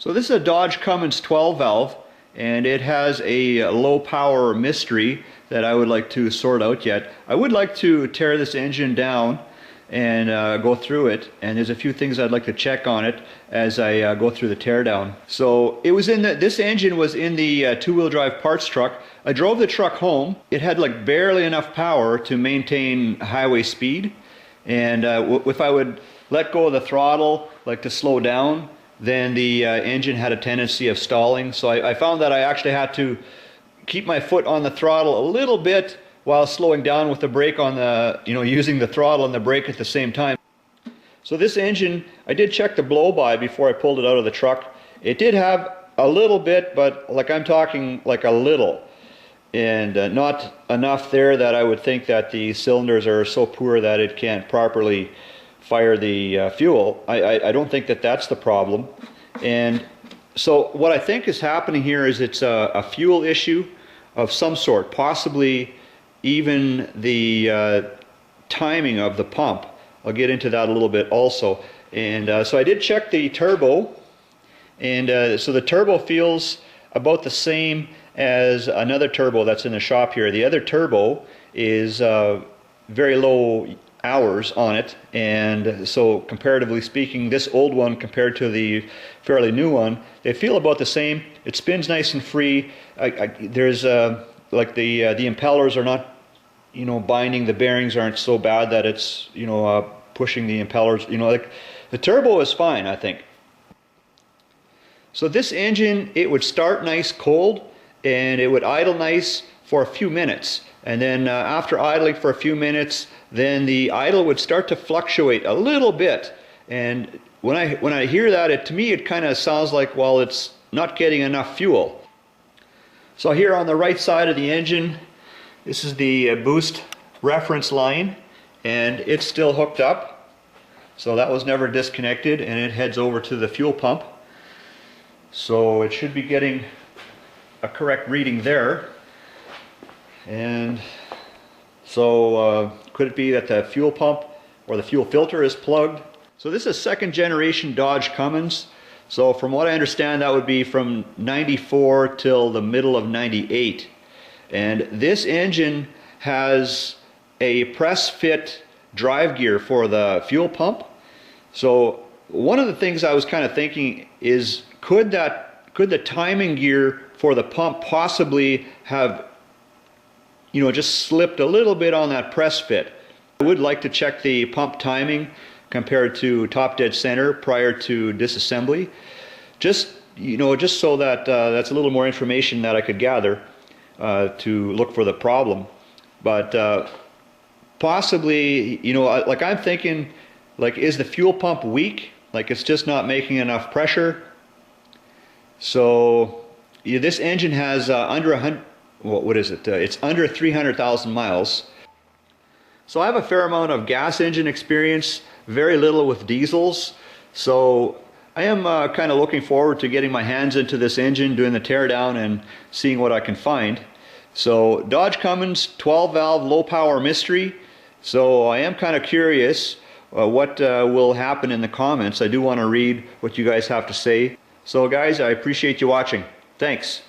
So this is a Dodge Cummins 12 valve, and it has a low power mystery that I would like to sort out yet. I would like to tear this engine down and go through it, and there's a few things I'd like to check on it as I go through the teardown. So it was in this engine was in the two-wheel drive parts truck. I drove the truck home. It had like barely enough power to maintain highway speed, and if I would let go of the throttle, like to slow down, then the engine had a tendency of stalling. So I found that I actually had to keep my foot on the throttle a little bit while slowing down with the brake on the, using the throttle and the brake at the same time. So this engine, I did check the blow-by before I pulled it out of the truck. It did have a little bit, but like I'm talking like a little, and not enough there that I would think that the cylinders are so poor that it can't properly fire the fuel. I don't think that that's the problem. And so what I think is happening here is it's a fuel issue of some sort, possibly even the timing of the pump. I'll get into that a little bit also. And so I did check the turbo, and so the turbo feels about the same as another turbo that's in the shop here. The other turbo is very low hours on it, and so comparatively speaking, this old one compared to the fairly new one, they feel about the same. It spins nice and free. There's like the impellers are not, binding. The bearings aren't so bad that it's pushing the impellers. Like the turbo is fine, I think. So this engine, it would start nice cold, and it would idle nice for a few minutes, and then after idling for a few minutes, then the idle would start to fluctuate a little bit. And when I hear that, to me it kind of sounds like, well, it's not getting enough fuel. So here on the right side of the engine, this is the boost reference line, and it's still hooked up. So that was never disconnected, and it heads over to the fuel pump. So it should be getting a correct reading there. And so could it be that the fuel pump or the fuel filter is plugged? So this is second generation Dodge Cummins. So from what I understand, that would be from 94 till the middle of 98. And this engine has a press fit drive gear for the fuel pump. So one of the things I was kind of thinking is, could the timing gear for the pump possibly have just slipped a little bit on that press fit? I would like to check the pump timing compared to top dead center prior to disassembly. Just so that that's a little more information that I could gather to look for the problem. But possibly, like I'm thinking, like, is the fuel pump weak? Like it's just not making enough pressure? So this engine has under 100. What is it? It's under 300,000 miles. So I have a fair amount of gas engine experience, very little with diesels. So I am kind of looking forward to getting my hands into this engine, doing the teardown, and seeing what I can find. So Dodge Cummins 12 valve low power mystery. So I am kind of curious what will happen in the comments. I do want to read what you guys have to say. So guys, I appreciate you watching. Thanks.